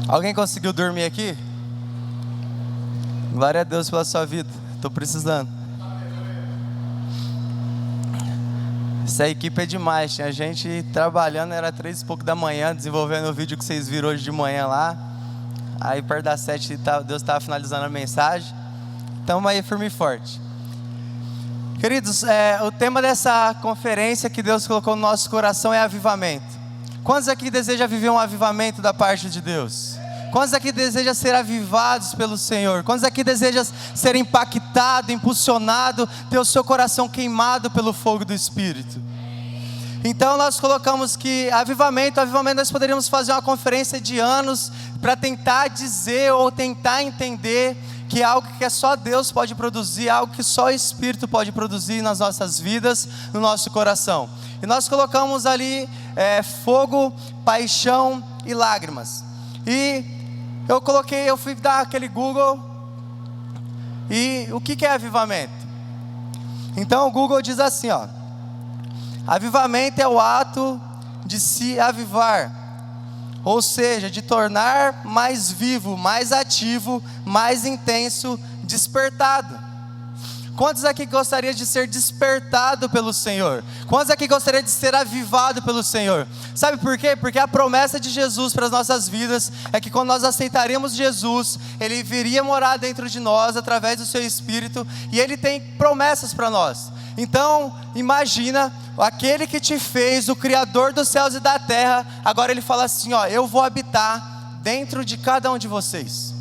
Alguém conseguiu dormir aqui? Glória a Deus pela sua vida. Estou precisando. Essa equipe é demais. Tinha gente trabalhando, era 3 e pouco da manhã, desenvolvendo o vídeo que vocês viram hoje de manhã lá. Aí perto das 7 Deus estava finalizando a mensagem. Estamos aí firme e forte. Queridos, o tema dessa conferência que Deus colocou no nosso coração é avivamento. Quantos aqui desejam viver um avivamento da parte de Deus? Quantos aqui desejam ser avivados pelo Senhor? Quantos aqui desejam ser impactado, impulsionado, ter o seu coração queimado pelo fogo do Espírito? Então nós colocamos que avivamento nós poderíamos fazer uma conferência de anos para tentar dizer ou tentar entender que é algo que só Deus pode produzir, algo que só o Espírito pode produzir nas nossas vidas, no nosso coração. E nós colocamos ali fogo, paixão e lágrimas. E eu fui dar aquele Google, e o que é avivamento? Então o Google diz assim, ó: avivamento é o ato de se avivar, ou seja, de tornar mais vivo, mais ativo, mais intenso, despertado. Quantos aqui gostariam de ser despertado pelo Senhor? Quantos aqui gostariam de ser avivado pelo Senhor? Sabe por quê? Porque a promessa de Jesus para as nossas vidas é que quando nós aceitaremos Jesus, Ele viria morar dentro de nós através do Seu Espírito, e Ele tem promessas para nós. Então, imagina, aquele que te fez, o Criador dos céus e da terra, agora Ele fala assim, ó: eu vou habitar dentro de cada um de vocês.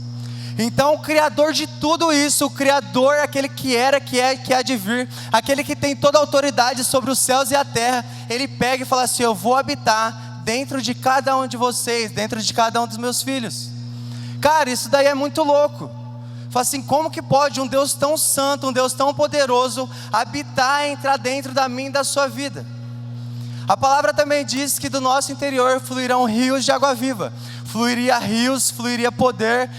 Então o Criador de tudo isso, o Criador, aquele que era, que é e que há de vir, aquele que tem toda a autoridade sobre os céus e a terra, Ele pega e fala assim: eu vou habitar dentro de cada um de vocês, dentro de cada um dos meus filhos. Cara, isso daí é muito louco. Fala assim, como que pode um Deus tão santo, um Deus tão poderoso habitar, entrar dentro da minha e da sua vida? A palavra também diz que do nosso interior fluirão rios de água viva. Fluiria rios, fluiria poder.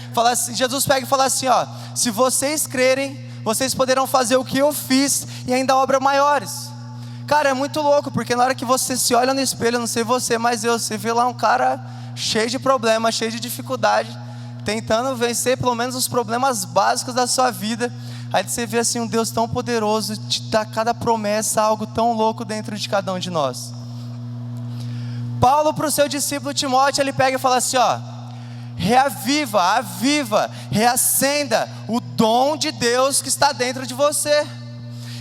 Jesus pega e fala assim, ó: se vocês crerem, vocês poderão fazer o que eu fiz e ainda obras maiores. Cara, é muito louco, porque na hora que você se olha no espelho, não sei você, mas você vê lá um cara cheio de problemas, cheio de dificuldade, tentando vencer pelo menos os problemas básicos da sua vida. Aí você vê assim um Deus tão poderoso, te dá cada promessa, algo tão louco dentro de cada um de nós. Paulo, para o seu discípulo Timóteo, ele pega e fala assim, ó: reaviva, aviva, reacenda o dom de Deus que está dentro de você.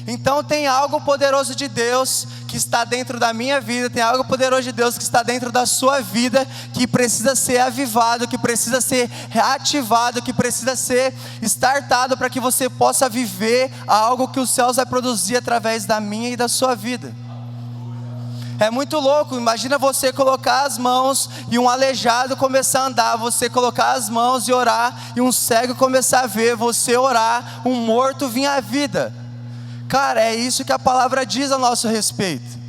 Então tem algo poderoso de Deus que está dentro da minha vida, tem algo poderoso de Deus que está dentro da sua vida, que precisa ser avivado, que precisa ser reativado, que precisa ser startado, para que você possa viver algo que os céus vai produzir através da minha e da sua vida. É muito louco, imagina você colocar as mãos e um aleijado começar a andar, você colocar as mãos e orar, e um cego começar a ver, você orar, um morto vir à vida. Cara, é isso que a palavra diz a nosso respeito.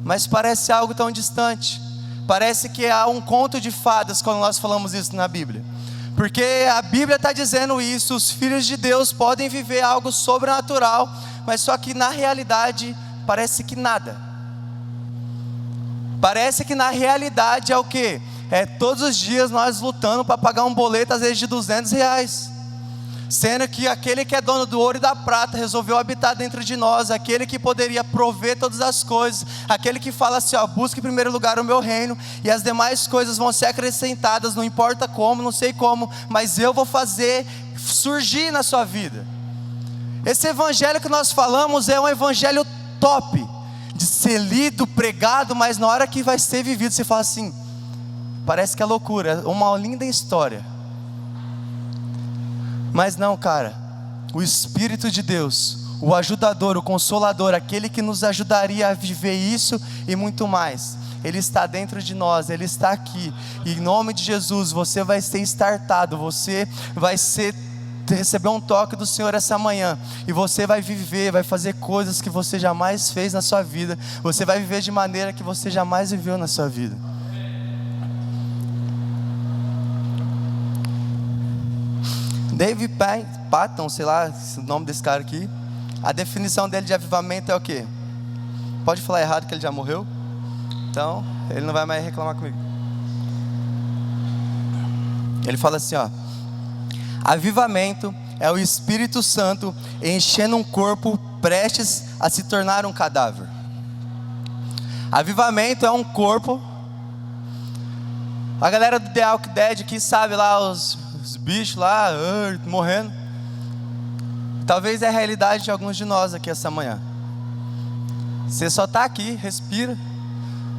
Mas parece algo tão distante, parece que há um conto de fadas quando nós falamos isso na Bíblia. Porque a Bíblia está dizendo isso, os filhos de Deus podem viver algo sobrenatural, mas só que na realidade parece que nada. Parece que na realidade é o quê? É todos os dias nós lutando para pagar um boleto, às vezes de R$200. Sendo que aquele que é dono do ouro e da prata resolveu habitar dentro de nós, aquele que poderia prover todas as coisas, aquele que fala assim, ó: busque em primeiro lugar o meu reino, e as demais coisas vão ser acrescentadas, não importa como, não sei como, mas eu vou fazer surgir na sua vida. Esse evangelho que nós falamos é um evangelho top, de ser lido, pregado, mas na hora que vai ser vivido, você fala assim, parece que é loucura, uma linda história. Mas não, cara, o Espírito de Deus, o ajudador, o consolador, aquele que nos ajudaria a viver isso e muito mais, Ele está dentro de nós, Ele está aqui, e em nome de Jesus, você vai ser startado, você vai receber um toque do Senhor essa manhã, e você vai viver, vai fazer coisas que você jamais fez na sua vida, você vai viver de maneira que você jamais viveu na sua vida. David Patton, sei lá o nome desse cara aqui, a definição dele de avivamento é o quê? Pode falar errado que ele já morreu, então ele não vai mais reclamar comigo. Ele fala assim, ó: avivamento é o Espírito Santo enchendo um corpo prestes a se tornar um cadáver. Avivamento é um corpo. A galera do The Walking Dead que sabe lá os bichos lá morrendo. Talvez é a realidade de alguns de nós aqui essa manhã. Você só está aqui, respira.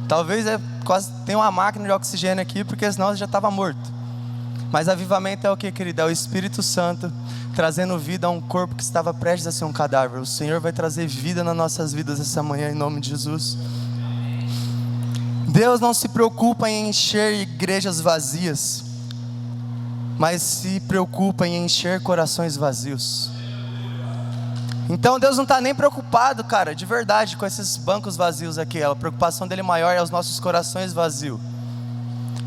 Talvez quase tem uma máquina de oxigênio aqui, porque senão você já estava morto. Mas avivamento é o que, querido? É o Espírito Santo trazendo vida a um corpo que estava prestes a ser um cadáver. O Senhor vai trazer vida nas nossas vidas essa manhã, em nome de Jesus. Deus não se preocupa em encher igrejas vazias, mas se preocupa em encher corações vazios. Então Deus não está nem preocupado, cara, de verdade, com esses bancos vazios aqui. A preocupação dele maior é os nossos corações vazios.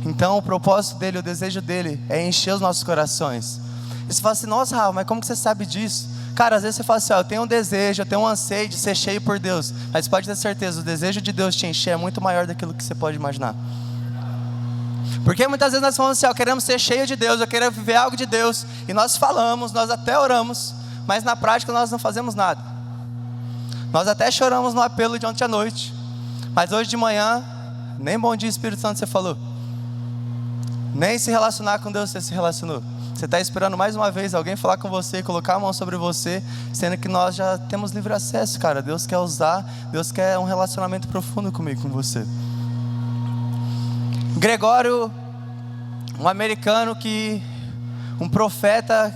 Então o propósito dele, o desejo dele é encher os nossos corações. E você fala assim: nossa, Raul, mas como que você sabe disso? Cara, às vezes você fala assim: ó, eu tenho um desejo, eu tenho um anseio de ser cheio por Deus. Mas pode ter certeza, o desejo de Deus te encher é muito maior daquilo que você pode imaginar. Porque muitas vezes nós falamos assim: ó, queremos ser cheio de Deus, eu quero viver algo de Deus. E nós falamos, nós até oramos, mas na prática nós não fazemos nada. Nós até choramos no apelo de ontem à noite, mas hoje de manhã, nem bom dia Espírito Santo você falou. Nem se relacionar com Deus você se relacionou. Você está esperando mais uma vez alguém falar com você, colocar a mão sobre você, sendo que nós já temos livre acesso, cara. Deus quer usar, Deus quer um relacionamento profundo comigo, com você. Gregório, um americano um profeta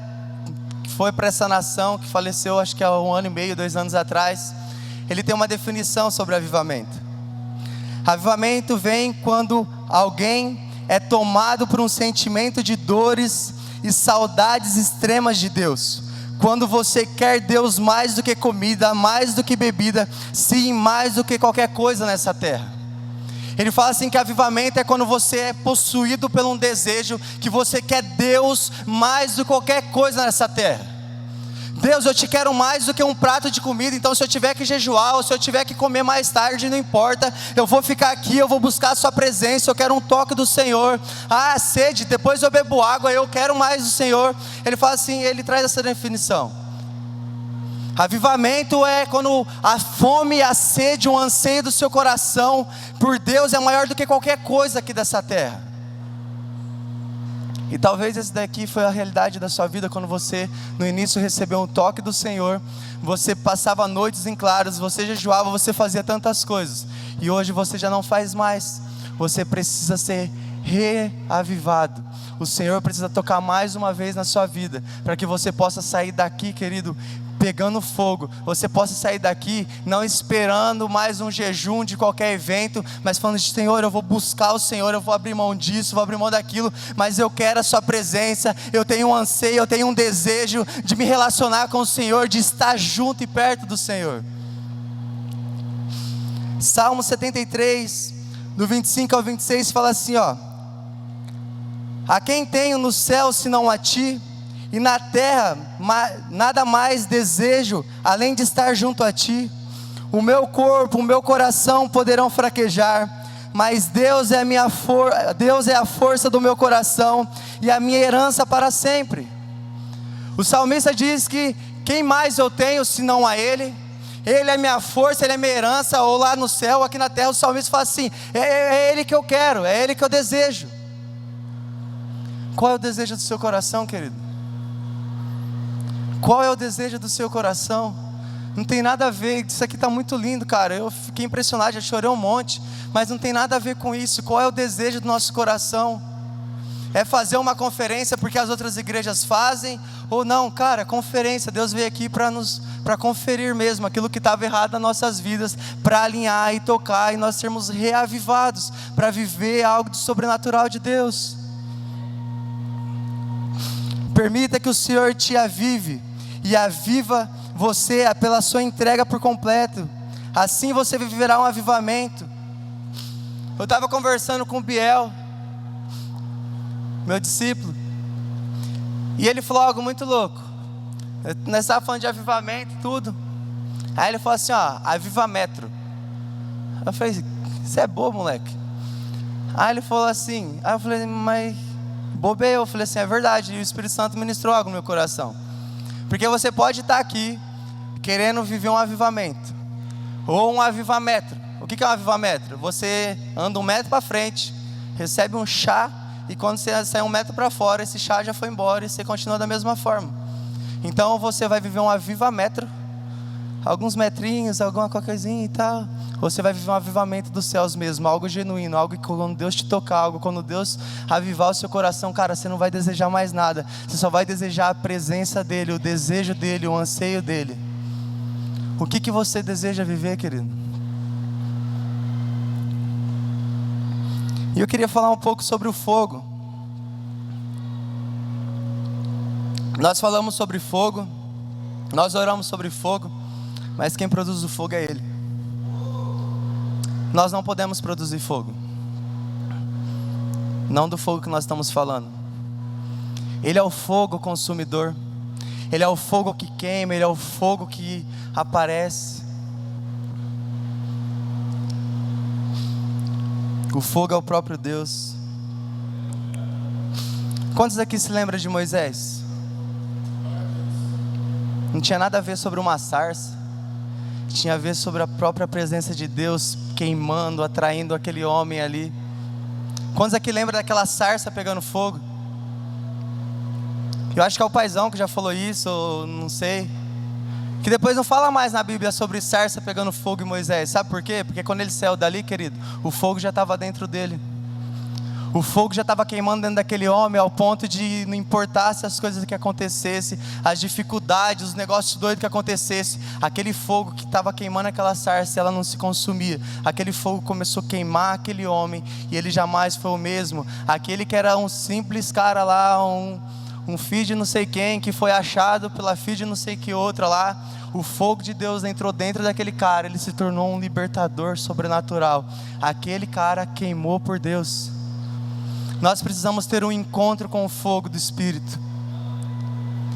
que foi para essa nação, que faleceu acho que há 1 ano e meio, 2 anos atrás. Ele tem uma definição sobre avivamento. Avivamento vem quando alguém é tomado por um sentimento de dores e saudades extremas de Deus. Quando você quer Deus mais do que comida, mais do que bebida, sim, mais do que qualquer coisa nessa terra. Ele fala assim que avivamento é quando você é possuído por um desejo, que você quer Deus mais do que qualquer coisa nessa terra. Deus, eu te quero mais do que um prato de comida, então se eu tiver que jejuar, ou se eu tiver que comer mais tarde, não importa, eu vou ficar aqui, eu vou buscar a sua presença, eu quero um toque do Senhor. Ah, sede, depois eu bebo água, eu quero mais do Senhor. Ele fala assim, ele traz essa definição. Avivamento é quando a fome, a sede, o anseio do seu coração por Deus é maior do que qualquer coisa aqui dessa terra. E talvez esse daqui foi a realidade da sua vida, quando você no início recebeu um toque do Senhor, você passava noites em claros, você jejuava, você fazia tantas coisas, e hoje você já não faz mais. Você precisa ser reavivado. O Senhor precisa tocar mais uma vez na sua vida, para que você possa sair daqui, querido, pegando fogo. Você possa sair daqui não esperando mais um jejum de qualquer evento, mas falando: Senhor, eu vou buscar o Senhor, eu vou abrir mão disso, vou abrir mão daquilo, mas eu quero a sua presença. Eu tenho um anseio, eu tenho um desejo de me relacionar com o Senhor, de estar junto e perto do Senhor. Salmo 73, do 25 ao 26 fala assim, ó: a quem tenho no céu senão a ti, e na terra nada mais desejo além de estar junto a ti. O meu corpo, o meu coração poderão fraquejar, mas Deus é a força do meu coração e a minha herança para sempre. O salmista diz que quem mais eu tenho senão a Ele? Ele é minha força, Ele é minha herança, ou lá no céu, aqui na terra. O salmista fala assim: é Ele que eu quero, é Ele que eu desejo. Qual é o desejo do seu coração, querido? Qual é o desejo do seu coração? Não tem nada a ver, isso aqui está muito lindo, cara. Eu fiquei impressionado, já chorei um monte, mas não tem nada a ver com isso. Qual é o desejo do nosso coração? É fazer uma conferência porque as outras igrejas fazem? Ou não, cara, conferência, Deus veio aqui para conferir mesmo aquilo que estava errado nas nossas vidas, para alinhar e tocar, e nós sermos reavivados, para viver algo de sobrenatural de Deus. Permita que o Senhor te avive, e aviva você pela sua entrega por completo. Assim você viverá um avivamento. Eu estava conversando com o Biel, meu discípulo, e ele falou algo muito louco. Nós estávamos falando de avivamento e tudo. Aí ele falou assim, ó, avivametro. Eu falei, você é bobo, moleque. Aí ele falou assim, aí eu falei, mas bobei, eu falei assim, é verdade, e o Espírito Santo ministrou algo no meu coração. Porque você pode estar aqui, querendo viver um avivamento, ou um avivamento. O que é um avivamento? Você anda 1 metro para frente, recebe um chá, e quando você sai 1 metro para fora, esse chá já foi embora, e você continua da mesma forma. Então você vai viver um avivamento, alguns metrinhos, alguma coisinha e tal. Você vai viver um avivamento dos céus mesmo, algo genuíno, algo que quando Deus te tocar, algo quando Deus avivar o seu coração, cara, você não vai desejar mais nada, você só vai desejar a presença dEle, o desejo dEle, o anseio dEle. O que você deseja viver, querido? E eu queria falar um pouco sobre o fogo. Nós falamos sobre fogo, nós oramos sobre fogo, mas quem produz o fogo é Ele. Nós não podemos produzir fogo, não do fogo que nós estamos falando. Ele é o fogo consumidor, Ele é o fogo que queima, Ele é o fogo que aparece. O fogo é o próprio Deus. Quantos aqui se lembram de Moisés? Não tinha nada a ver sobre uma sarça, tinha a ver sobre a própria presença de Deus queimando, atraindo aquele homem ali. Quantos aqui lembram daquela sarça pegando fogo? Eu acho que é o paizão que já falou isso, ou não sei. Que depois não fala mais na Bíblia sobre sarça pegando fogo em Moisés. Sabe por quê? Porque quando ele saiu dali, querido, o fogo já estava dentro dele. O fogo já estava queimando dentro daquele homem, ao ponto de não importasse as coisas que acontecessem, as dificuldades, os negócios doidos que acontecessem, aquele fogo que estava queimando aquela sarça, ela não se consumia. Aquele fogo começou a queimar aquele homem, e ele jamais foi o mesmo. Aquele que era um simples cara lá, um filho de não sei quem, que foi achado pela filha de não sei que outra lá, o fogo de Deus entrou dentro daquele cara, ele se tornou um libertador sobrenatural. Aquele cara queimou por Deus. Nós precisamos ter um encontro com o fogo do Espírito.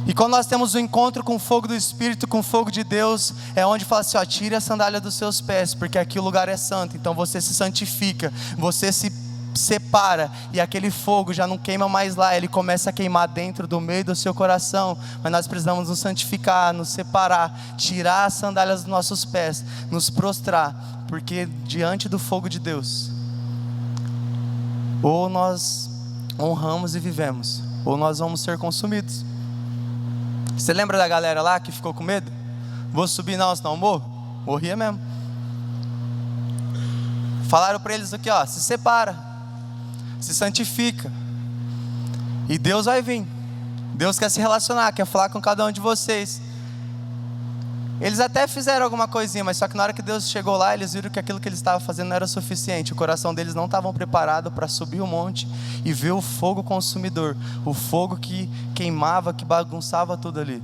E quando nós temos um encontro com o fogo do Espírito, com o fogo de Deus, é onde fala assim, ó, tire a sandália dos seus pés, porque aqui o lugar é santo. Então você se santifica, você se separa, e aquele fogo já não queima mais lá, ele começa a queimar dentro do meio do seu coração. Mas nós precisamos nos santificar, nos separar, tirar as sandálias dos nossos pés, nos prostrar, porque diante do fogo de Deus, ou nós honramos e vivemos, ou nós vamos ser consumidos. Você lembra da galera lá que ficou com medo? Vou subir não, senão eu morro? Morria mesmo. Falaram para eles aqui, ó, se separa, se santifica, e Deus vai vir. Deus quer se relacionar, quer falar com cada um de vocês. Eles até fizeram alguma coisinha, mas só que na hora que Deus chegou lá, eles viram que aquilo que eles estavam fazendo não era suficiente. O coração deles não estava preparado para subir o monte e ver o fogo consumidor, o fogo que queimava, que bagunçava tudo ali.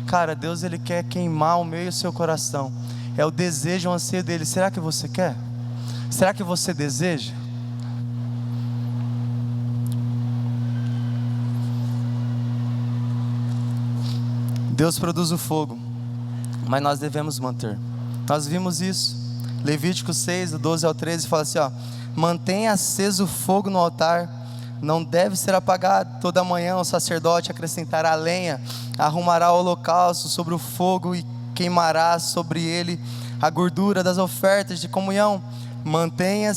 Cara, Deus, Ele quer queimar o meu e o seu coração. É o desejo, o anseio dele. Será que você quer? Será que você deseja? Deus produz o fogo, mas nós devemos manter. Nós vimos isso, Levítico 6, do 12 ao 13, fala assim, ó, mantenha aceso o fogo no altar, não deve ser apagado. Toda manhã o sacerdote acrescentará lenha, arrumará o holocausto sobre o fogo e queimará sobre ele a gordura das ofertas de comunhão. Mantenha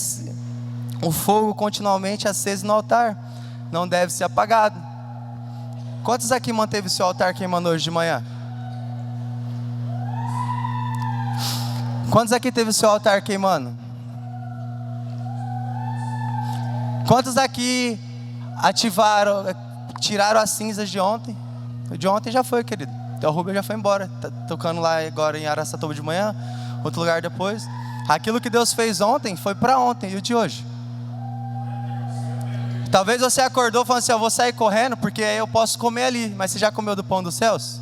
o fogo continuamente aceso no altar, não deve ser apagado. Quantos aqui manteve o seu altar queimando hoje de manhã? Quantos aqui teve o seu altar queimando? Quantos aqui ativaram, tiraram as cinzas de ontem? De ontem já foi, querido. O Rubem já foi embora, tá tocando lá agora em Araçatuba de manhã, outro lugar depois. Aquilo que Deus fez ontem foi para ontem, e o de hoje? Talvez você acordou falando assim, eu vou sair correndo porque aí eu posso comer ali. Mas você já comeu do pão dos céus?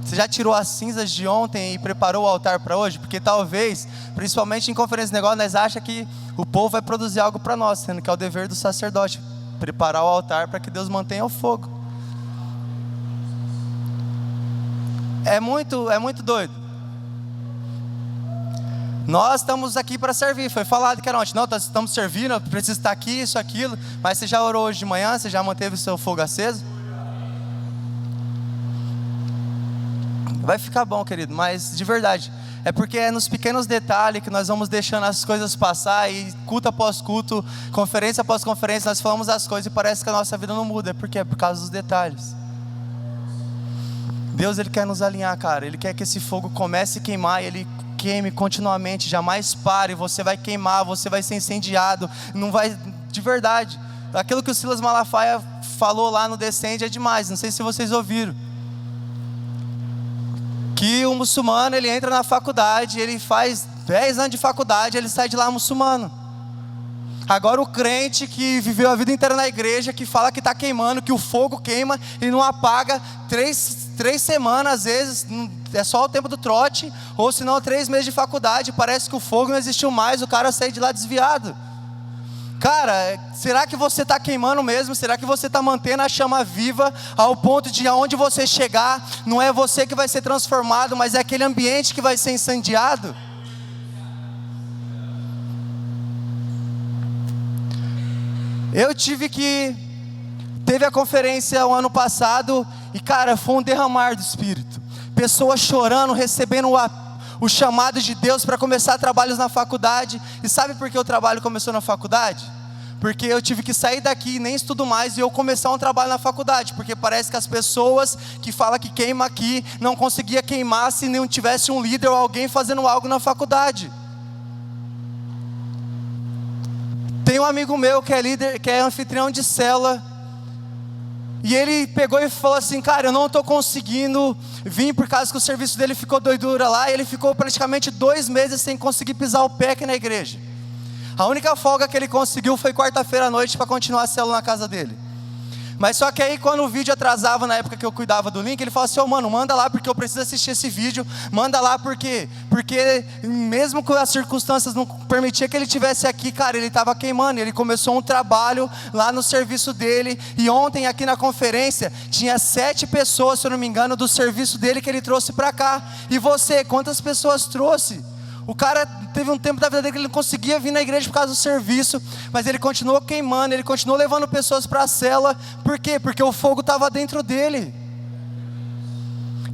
Você já tirou as cinzas de ontem e preparou o altar para hoje? Porque talvez, principalmente em conferência de negócio, nós achamos que o povo vai produzir algo para nós, sendo que é o dever do sacerdote preparar o altar para que Deus mantenha o fogo. É muito doido. Nós estamos aqui para servir. Foi falado que era ontem. Não, nós estamos servindo, eu preciso estar aqui, isso, aquilo. Mas você já orou hoje de manhã? Você já manteve o seu fogo aceso? Vai ficar bom, querido, mas de verdade, é porque é nos pequenos detalhes que nós vamos deixando as coisas passar, e culto após culto, conferência após conferência, nós falamos as coisas e parece que a nossa vida não muda. É porque é por causa dos detalhes. Deus, Ele quer nos alinhar, cara. Ele quer que esse fogo comece a queimar, e Ele queime continuamente, jamais pare. Você vai queimar, você vai ser incendiado, não vai, de verdade. Aquilo que o Silas Malafaia falou lá no Descende é demais, não sei se vocês ouviram. Que o muçulmano, ele entra na faculdade, ele faz 10 anos de faculdade, ele sai de lá muçulmano. Agora o crente que viveu a vida inteira na igreja, que fala que está queimando, que o fogo queima e não apaga, 3 semanas às vezes, é só o tempo do trote, ou se não 3 meses de faculdade, parece que o fogo não existiu mais, o cara sai de lá desviado. Cara, será que você está queimando mesmo? Será que você está mantendo a chama viva ao ponto de aonde você chegar, não é você que vai ser transformado, mas é aquele ambiente que vai ser incendiado? Teve a conferência o ano passado, e cara, foi um derramar do Espírito. Pessoas chorando, recebendo o chamado de Deus para começar trabalhos na faculdade. E sabe por que o trabalho começou na faculdade? Porque eu tive que sair daqui, nem estudo mais, e eu começar um trabalho na faculdade. Porque parece que as pessoas que falam que queima aqui, não conseguia queimar se não tivesse um líder ou alguém fazendo algo na faculdade. Tem um amigo meu que é líder, que é anfitrião de célula, e ele pegou e falou assim: cara, eu não estou conseguindo vir por causa que o serviço dele ficou doidura lá, e ele ficou praticamente 2 meses sem conseguir pisar o pé aqui na igreja. A única folga que ele conseguiu foi quarta-feira à noite para continuar a célula na casa dele. Mas só que aí quando o vídeo atrasava, na época que eu cuidava do link, ele falou assim: mano, manda lá porque eu preciso assistir esse vídeo. Manda lá porque mesmo que as circunstâncias não permitiam que ele estivesse aqui, cara, ele estava queimando. Ele começou um trabalho lá no serviço dele, e ontem aqui na conferência tinha 7 pessoas, se eu não me engano, do serviço dele que ele trouxe para cá. E você, quantas pessoas trouxe? O cara teve um tempo da vida dele que ele não conseguia vir na igreja por causa do serviço, mas ele continuou queimando, ele continuou levando pessoas para a célula. Por quê? Porque o fogo estava dentro dele.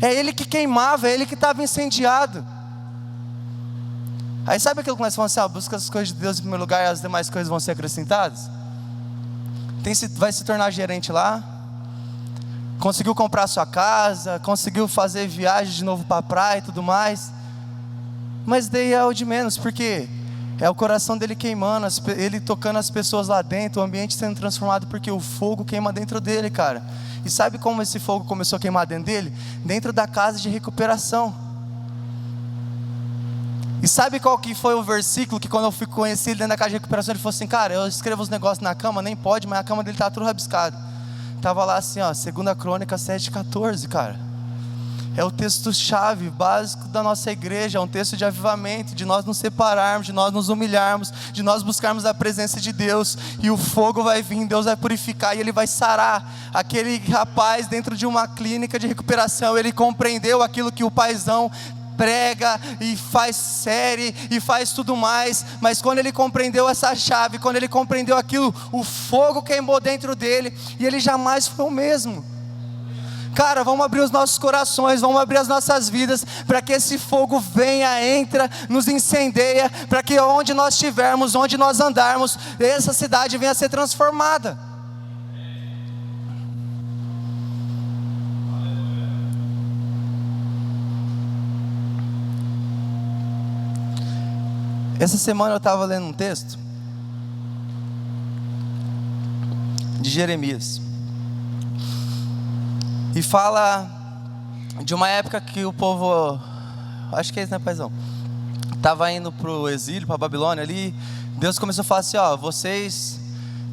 É ele que queimava, é ele que estava incendiado. Aí sabe aquilo que nós falamos assim: busca as coisas de Deus em primeiro lugar e as demais coisas vão ser acrescentadas? Vai se tornar gerente lá, conseguiu comprar sua casa, conseguiu fazer viagem de novo para a praia e tudo mais. Mas daí é o de menos, porque é o coração dele queimando, ele tocando as pessoas lá dentro, o ambiente sendo transformado, porque o fogo queima dentro dele, cara. E sabe como esse fogo começou a queimar dentro dele? Dentro da casa de recuperação. E sabe qual que foi o versículo que quando eu fui conhecer ele dentro da casa de recuperação, ele falou assim: cara, eu escrevo os negócios na cama, nem pode, mas a cama dele tá tudo rabiscado. Tava lá assim, 2 Crônicas 7:14, cara. É o texto-chave, básico da nossa igreja. É um texto de avivamento, de nós nos separarmos, de nós nos humilharmos, de nós buscarmos a presença de Deus. E o fogo vai vir, Deus vai purificar e Ele vai sarar. Aquele rapaz dentro de uma clínica de recuperação, ele compreendeu aquilo que o paizão prega e faz série e faz tudo mais, mas quando ele compreendeu essa chave, quando ele compreendeu aquilo, o fogo queimou dentro dele e ele jamais foi o mesmo. Cara, vamos abrir os nossos corações, vamos abrir as nossas vidas, para que esse fogo venha, entra, nos incendeia, para que onde nós estivermos, onde nós andarmos, essa cidade venha a ser transformada. Essa semana eu estava lendo um texto de Jeremias, e fala de uma época que o povo, acho que é isso, né, paizão? Estava indo para o exílio, para a Babilônia ali. Deus começou a falar assim: vocês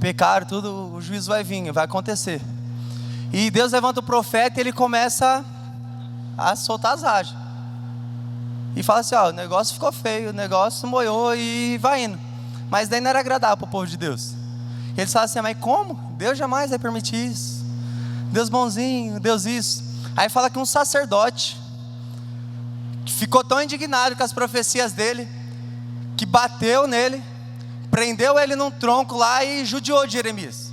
pecaram tudo, o juízo vai vir, vai acontecer. E Deus levanta o profeta e ele começa a soltar as rajas. E fala assim: o negócio ficou feio, o negócio moiou e vai indo. Mas daí não era agradável para o povo de Deus. E eles falam assim: mas como? Deus jamais vai permitir isso. Deus bonzinho, Deus isso. Aí fala que um sacerdote ficou tão indignado com as profecias dele, que bateu nele, prendeu ele num tronco lá e judiou de Jeremias.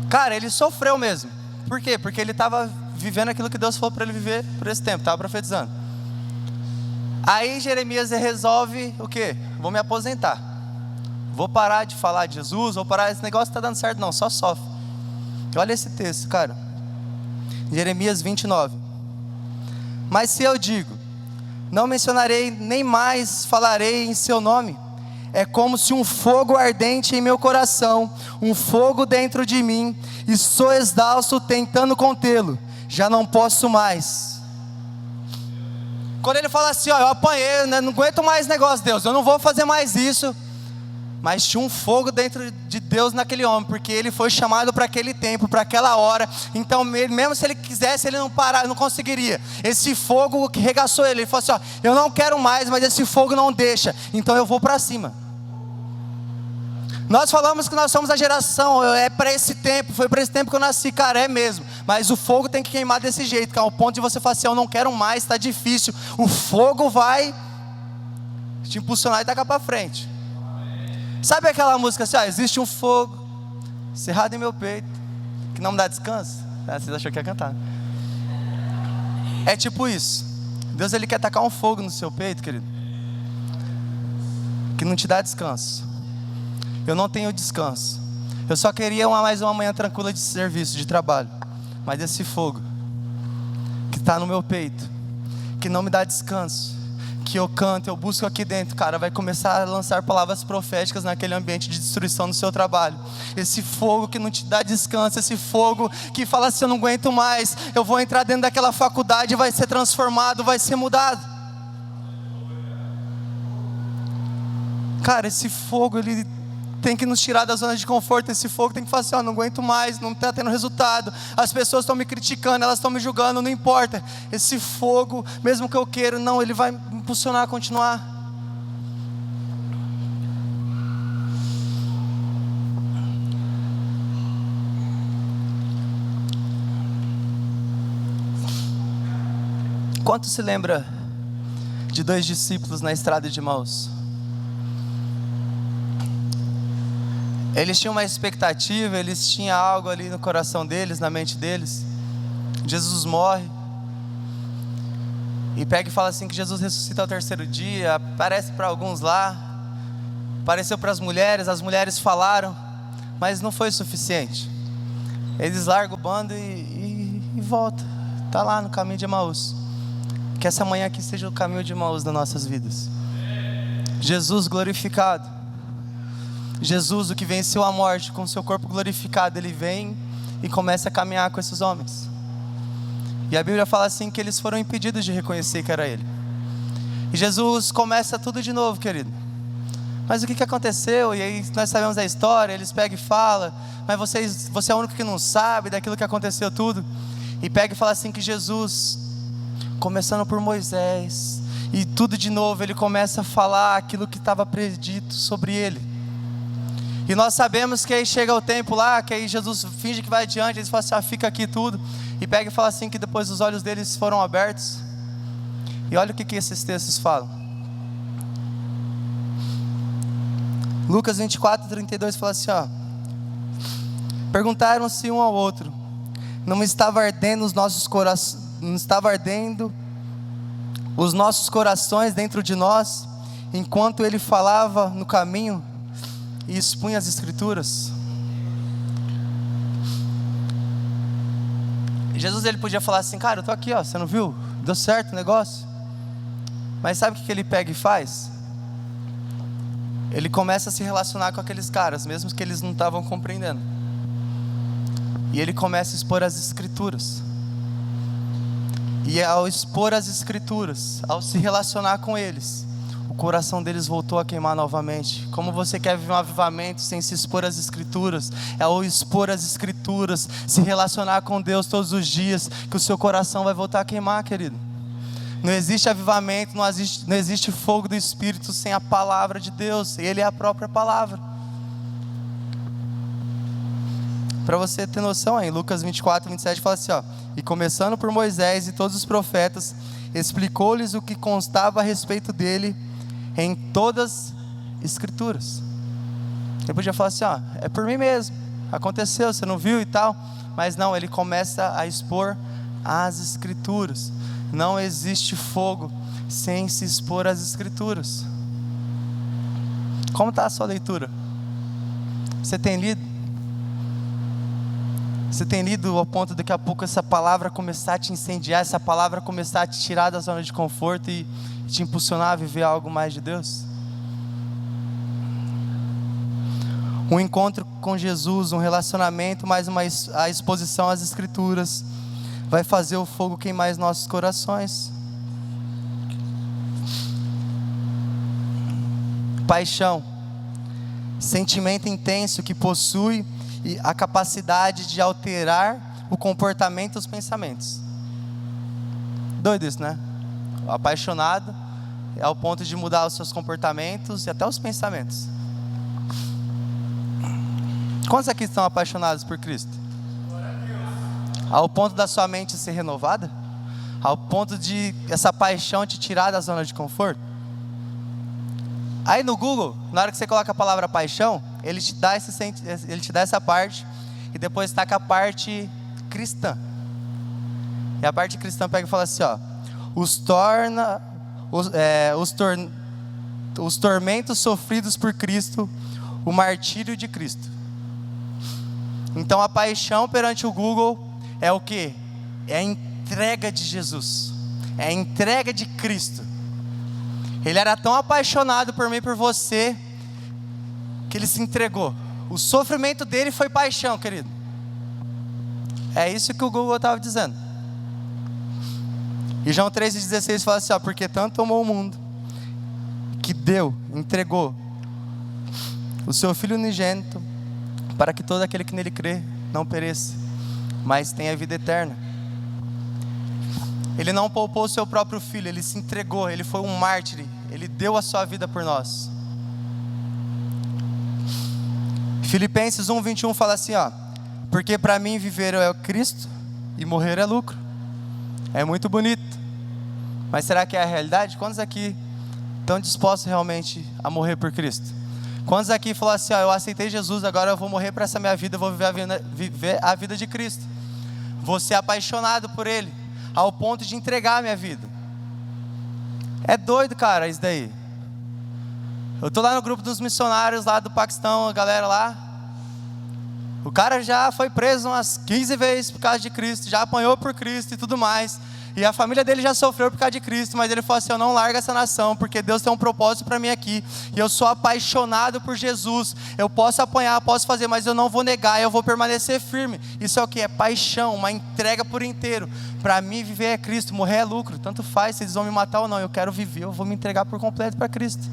Cara, ele sofreu mesmo. Por quê? Porque ele estava vivendo aquilo que Deus falou para ele viver por esse tempo, estava profetizando. Aí Jeremias resolve o quê? Vou me aposentar, vou parar de falar de Jesus, vou parar, esse negócio não está dando certo não, só sofre. Olha esse texto, cara, Jeremias 29. Mas se eu digo, não mencionarei, nem mais falarei em seu nome, é como se um fogo ardente em meu coração, um fogo dentro de mim, e sou exausto tentando contê-lo, já não posso mais. Quando ele fala assim, ó, eu apanhei, né, não aguento mais negócio, Deus, eu não vou fazer mais isso. Mas tinha um fogo dentro de Deus naquele homem, porque ele foi chamado para aquele tempo, para aquela hora. Então mesmo se ele quisesse, ele não parar, não conseguiria. Esse fogo que regaçou ele, ele falou assim, ó, eu não quero mais, mas esse fogo não deixa, então eu vou para cima. Nós falamos que nós somos a geração, é para esse tempo, foi para esse tempo que eu nasci, cara, é mesmo. Mas o fogo tem que queimar desse jeito, que é o ponto de você falar assim, eu não quero mais, está difícil. O fogo vai te impulsionar e tacar para frente. Sabe aquela música assim, ó, existe um fogo cerrado em meu peito, que não me dá descanso? Vocês achou que ia cantar? É tipo isso. Deus, ele quer tacar um fogo no seu peito, querido, que não te dá descanso. Eu não tenho descanso. Eu só queria mais uma manhã tranquila de serviço, de trabalho. Mas esse fogo que está no meu peito, que não me dá descanso, que eu canto, eu busco aqui dentro, cara, vai começar a lançar palavras proféticas naquele ambiente de destruição do seu trabalho. Esse fogo que não te dá descanso, esse fogo que fala assim, eu não aguento mais, eu vou entrar dentro daquela faculdade, vai ser transformado, vai ser mudado. Cara, esse fogo, ele tem que nos tirar da zona de conforto. Esse fogo tem que falar assim, ó, não aguento mais, não está tendo resultado, as pessoas estão me criticando, elas estão me julgando, não importa. Esse fogo, mesmo que eu queira, não, ele vai me impulsionar a continuar. Quanto se lembra de 2 discípulos na estrada de Emaús? Eles tinham uma expectativa, eles tinham algo ali no coração deles, na mente deles. Jesus morre e pega e fala assim que Jesus ressuscita ao 3º dia. Aparece para alguns lá, apareceu para as mulheres falaram, mas não foi suficiente. Eles largam o bando e voltam. Está lá no caminho de Emaús. Que essa manhã aqui seja o caminho de Emaús das nossas vidas. Jesus glorificado, Jesus, o que venceu a morte, com seu corpo glorificado, ele vem e começa a caminhar com esses homens. E a Bíblia fala assim que eles foram impedidos de reconhecer que era ele. E Jesus começa tudo de novo, querido. Mas o que aconteceu? E aí nós sabemos a história, eles pegam e falam, mas você é o único que não sabe daquilo que aconteceu tudo. E pega e fala assim que Jesus, começando por Moisés, e tudo de novo, ele começa a falar aquilo que estava predito sobre ele. E nós sabemos que aí chega o tempo lá, que aí Jesus finge que vai adiante, eles falam assim, fica aqui tudo. E pega e fala assim que depois os olhos deles foram abertos. E olha o que esses textos falam. Lucas 24:32 fala assim, ó. Perguntaram-se um ao outro, não estava ardendo os nossos corações dentro de nós, enquanto ele falava no caminho e expunha as escrituras? Jesus, ele podia falar assim, cara, eu estou aqui, ó, você não viu? Deu certo o negócio. Mas sabe o que ele pega e faz? Ele começa a se relacionar com aqueles caras, mesmo que eles não estavam compreendendo. E ele começa a expor as escrituras. E ao expor as escrituras, ao se relacionar com eles, o coração deles voltou a queimar novamente. Como você quer viver um avivamento sem se expor às escrituras? É ao expor as escrituras, se relacionar com Deus todos os dias, que o seu coração vai voltar a queimar, querido. Não existe avivamento, não existe fogo do Espírito sem a palavra de Deus. Ele é a própria palavra. Para você ter noção, em Lucas 24:27 fala assim, ó, e começando por Moisés e todos os profetas, explicou-lhes o que constava a respeito dele, em todas as Escrituras. Ele podia falar assim, ó, é por mim mesmo, aconteceu, você não viu e tal, mas não, ele começa a expor as Escrituras. Não existe fogo sem se expor às Escrituras. Como está a sua leitura? Você tem lido? Você tem lido ao ponto de daqui a pouco essa palavra começar a te incendiar, essa palavra começar a te tirar da zona de conforto e te impulsionar a viver algo mais de Deus? Um encontro com Jesus, um relacionamento, mais a exposição às Escrituras, vai fazer o fogo queimar em nossos corações. Paixão, sentimento intenso que possui a capacidade de alterar o comportamento e os pensamentos. Doido isso, né? O apaixonado é ao ponto de mudar os seus comportamentos e até os pensamentos. Quantos aqui estão apaixonados por Cristo? Ao ponto da sua mente ser renovada? Ao ponto de essa paixão te tirar da zona de conforto? Aí no Google, na hora que você coloca a palavra paixão, ele te dá essa parte e depois taca a parte cristã. E a parte cristã pega e fala assim, ó, os tormentos sofridos por Cristo, o martírio de Cristo. Então a paixão perante o Google é o que? É a entrega de Jesus, é a entrega de Cristo. Ele era tão apaixonado por mim e por você, que ele se entregou. O sofrimento dele foi paixão, querido. É isso que o Google estava dizendo. E João 3,16 fala assim, ó, porque tanto amou o mundo, que entregou o seu Filho unigênito, para que todo aquele que nele crê não pereça, mas tenha vida eterna. Ele não poupou o seu próprio Filho, ele se entregou, ele foi um mártir, ele deu a sua vida por nós. Filipenses 1:21 fala assim, ó, porque para mim viver é Cristo e morrer é lucro. É muito bonito, mas será que é a realidade? Quantos aqui estão dispostos realmente a morrer por Cristo? Quantos aqui falaram assim, ó, eu aceitei Jesus, agora eu vou morrer para essa minha vida, eu vou viver a vida de Cristo. Vou ser apaixonado por Ele, ao ponto de entregar a minha vida. É doido, cara, isso daí. Eu tô lá no grupo dos missionários lá do Paquistão, a galera lá. O cara já foi preso umas 15 vezes por causa de Cristo, já apanhou por Cristo e tudo mais. E a família dele já sofreu por causa de Cristo, mas ele falou assim, eu não largo essa nação, porque Deus tem um propósito para mim aqui. E eu sou apaixonado por Jesus. Eu posso apanhar, posso fazer, mas eu não vou negar, eu vou permanecer firme. Isso é o que? É paixão, uma entrega por inteiro. Para mim viver é Cristo, morrer é lucro. Tanto faz se eles vão me matar ou não, eu quero viver, eu vou me entregar por completo para Cristo.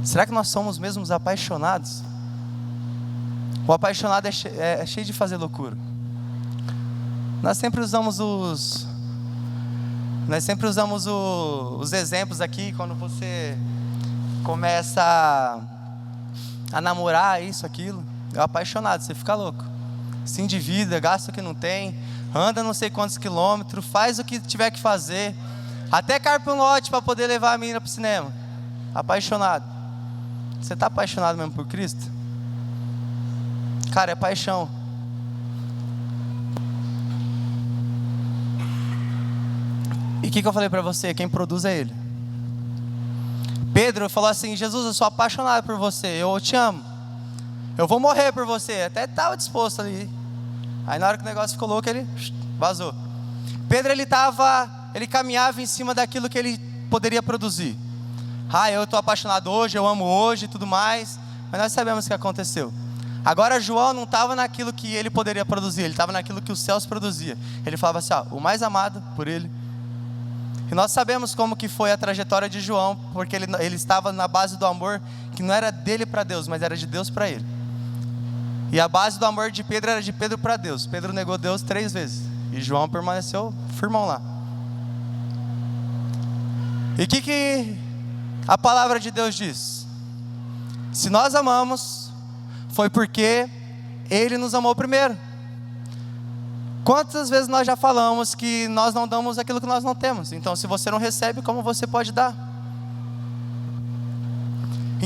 Será que nós somos mesmos apaixonados? O apaixonado é cheio de fazer loucura. Nós sempre usamos os exemplos aqui, quando você começa a namorar isso, aquilo. É apaixonado, você fica louco. Se endivida, gasta o que não tem, anda não sei quantos quilômetros, faz o que tiver que fazer, até carpa um lote para poder levar a menina para o cinema. Apaixonado. Você está apaixonado mesmo por Cristo? Cara, é paixão. E o que eu falei para você? Quem produz é Ele. Pedro falou assim, Jesus, eu sou apaixonado por você, eu te amo, eu vou morrer por você. Até estava disposto ali. Aí na hora que o negócio ficou louco, ele vazou. Pedro, ele caminhava em cima daquilo que ele poderia produzir. Eu estou apaixonado hoje, eu amo hoje e tudo mais. Mas nós sabemos o que aconteceu. Agora João não estava naquilo que ele poderia produzir, ele estava naquilo que os céus produzia. Ele falava assim, o mais amado por ele. E nós sabemos como que foi a trajetória de João, porque ele estava na base do amor que não era dele para Deus, mas era de Deus para ele. E a base do amor de Pedro era de Pedro para Deus. Pedro negou Deus 3 vezes e João permaneceu firmão lá. E o que a palavra de Deus diz? Se nós amamos, foi porque Ele nos amou primeiro. Quantas vezes nós já falamos que nós não damos aquilo que nós não temos? Então, se você não recebe, como você pode dar?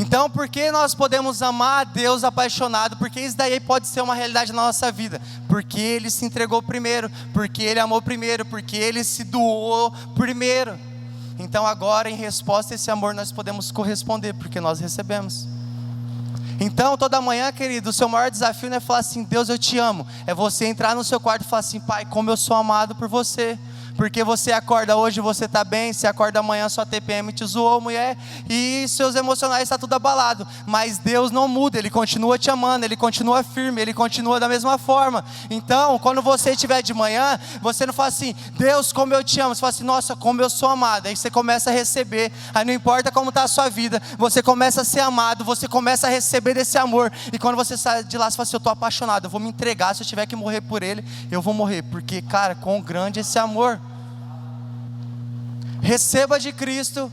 Então, por que nós podemos amar a Deus apaixonado? Porque isso daí pode ser uma realidade na nossa vida. Porque Ele se entregou primeiro, porque Ele amou primeiro, porque Ele se doou primeiro. Então agora, em resposta a esse amor, nós podemos corresponder, porque nós recebemos. Então, toda manhã, querido, o seu maior desafio não é falar assim: Deus, eu te amo. É você entrar no seu quarto e falar assim: Pai, como eu sou amado por você. Porque você acorda hoje, você está bem. Se acorda amanhã, sua TPM te zoou, mulher, e seus emocionais estão tudo abalado. Mas Deus não muda, Ele continua te amando, Ele continua firme, Ele continua da mesma forma. Então, quando você estiver de manhã, você não fala assim: Deus, como eu te amo. Você fala assim: nossa, como eu sou amado. Aí você começa a receber. Aí não importa como está a sua vida, você começa a ser amado, você começa a receber desse amor. E quando você sai de lá, você fala assim: eu estou apaixonado, eu vou me entregar. Se eu tiver que morrer por Ele, eu vou morrer. Porque, cara, quão grande esse amor. Receba de Cristo,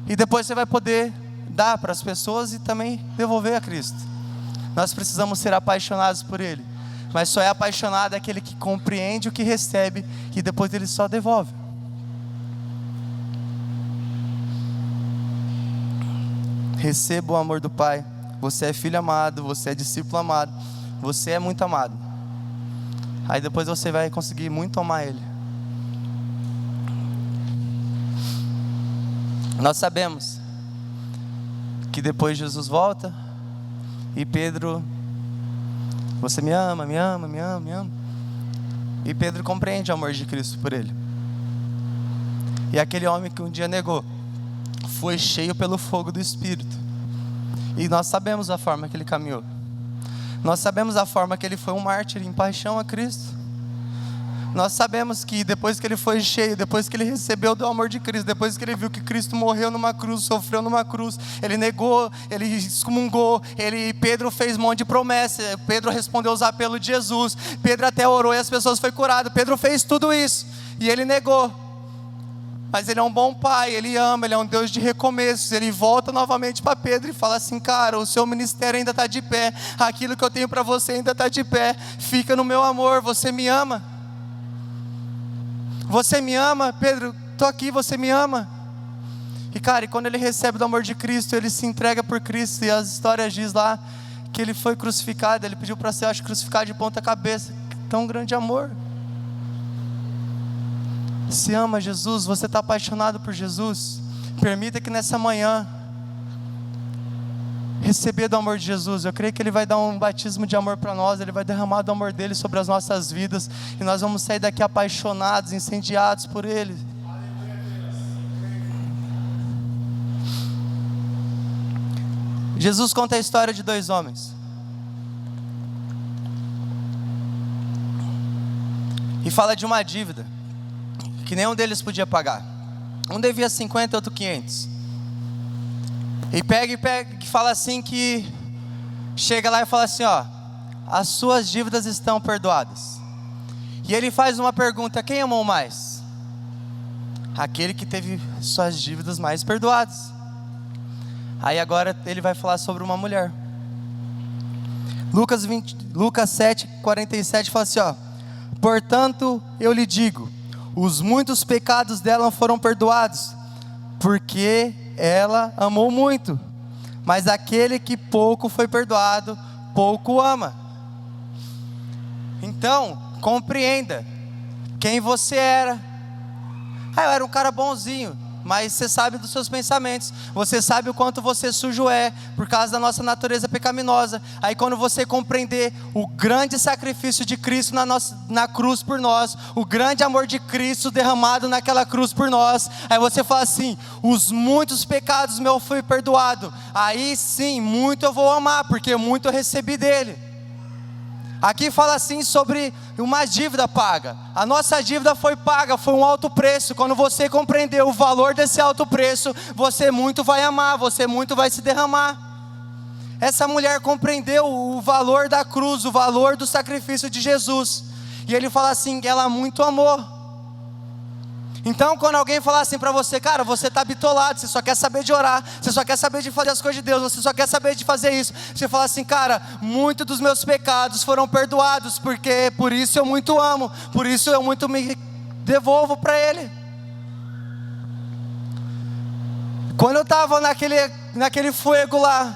e depois você vai poder dar para as pessoas e também devolver a Cristo. Nós precisamos ser apaixonados por Ele, mas só é apaixonado aquele que compreende o que recebe e depois Ele só devolve. Receba o amor do Pai. Você é filho amado, você é discípulo amado, você é muito amado. Aí depois você vai conseguir muito amar Ele. Nós sabemos que depois Jesus volta e Pedro: você me ama, me ama, me ama, me ama. E Pedro compreende o amor de Cristo por ele. E aquele homem que um dia negou foi cheio pelo fogo do Espírito. E nós sabemos a forma que ele caminhou. Nós sabemos a forma que ele foi um mártir em paixão a Cristo. Nós sabemos que depois que ele foi cheio, depois que ele recebeu do amor de Cristo, depois que ele viu que Cristo morreu numa cruz, sofreu numa cruz, ele negou, ele excomungou, Pedro fez um monte de promessa, Pedro respondeu aos apelos de Jesus, Pedro até orou e as pessoas foram curadas. Pedro fez tudo isso e ele negou. Mas ele é um bom pai, ele ama, ele é um Deus de recomeços. Ele volta novamente para Pedro e fala assim: cara, o seu ministério ainda está de pé, aquilo que eu tenho para você ainda está de pé, fica no meu amor, você me ama? Você me ama? Pedro, estou aqui, você me ama? E cara, quando ele recebe do amor de Cristo, ele se entrega por Cristo. E as histórias diz lá que ele foi crucificado, ele pediu para ser, acho, crucificado de ponta cabeça. Tão grande amor. Se ama Jesus, você está apaixonado por Jesus, permita que nessa manhã receber do amor de Jesus. Eu creio que Ele vai dar um batismo de amor para nós, Ele vai derramar do amor dEle sobre as nossas vidas, e nós vamos sair daqui apaixonados, incendiados por Ele. Jesus conta a história de dois homens, e fala de uma dívida que nenhum deles podia pagar. Um devia 50, outro 500. E pega, que fala assim, que chega lá e fala assim: ó, as suas dívidas estão perdoadas. E ele faz uma pergunta: quem amou mais? Aquele que teve suas dívidas mais perdoadas. Aí agora ele vai falar sobre uma mulher. Lucas 7:47 fala assim: ó, portanto eu lhe digo, os muitos pecados dela foram perdoados, porque ela amou muito. Mas aquele que pouco foi perdoado, pouco ama. Então, compreenda quem você era. Eu era um cara bonzinho, mas você sabe dos seus pensamentos, você sabe o quanto você sujo é, por causa da nossa natureza pecaminosa. Aí quando você compreender o grande sacrifício de Cristo na cruz por nós, o grande amor de Cristo derramado naquela cruz por nós, aí você fala assim: os muitos pecados meus foi perdoado. Aí sim, muito eu vou amar, porque muito eu recebi dele. Aqui fala assim sobre uma dívida paga. A nossa dívida foi paga, foi um alto preço. Quando você compreender o valor desse alto preço, você muito vai amar, você muito vai se derramar. Essa mulher compreendeu o valor da cruz, o valor do sacrifício de Jesus. E ele fala assim: ela muito amou. Então quando alguém falar assim para você: cara, você está bitolado, você só quer saber de orar, você só quer saber de fazer as coisas de Deus, você só quer saber de fazer isso, você fala assim: cara, muitos dos meus pecados foram perdoados, porque por isso eu muito amo, por isso eu muito me devolvo para Ele. Quando eu estava naquele fuego lá,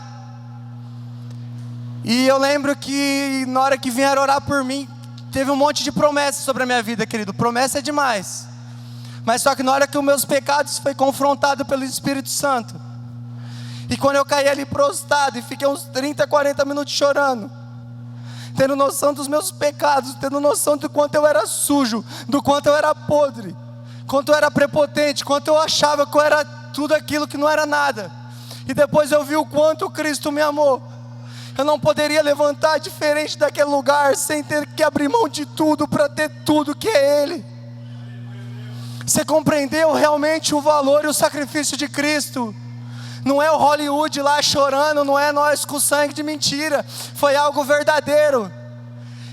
e eu lembro que na hora que vieram orar por mim, teve um monte de promessas sobre a minha vida, querido. Promessa é demais. Mas só que na hora que os meus pecados foi confrontado pelo Espírito Santo, e quando eu caí ali prostrado e fiquei uns 30, 40 minutos chorando, tendo noção dos meus pecados, tendo noção do quanto eu era sujo, do quanto eu era podre, quanto eu era prepotente, quanto eu achava que eu era tudo aquilo que não era nada. E depois eu vi o quanto Cristo me amou. Eu não poderia levantar diferente daquele lugar sem ter que abrir mão de tudo para ter tudo que é Ele. Você compreendeu realmente o valor e o sacrifício de Cristo? Não é o Hollywood lá chorando, não é nós com sangue de mentira, foi algo verdadeiro.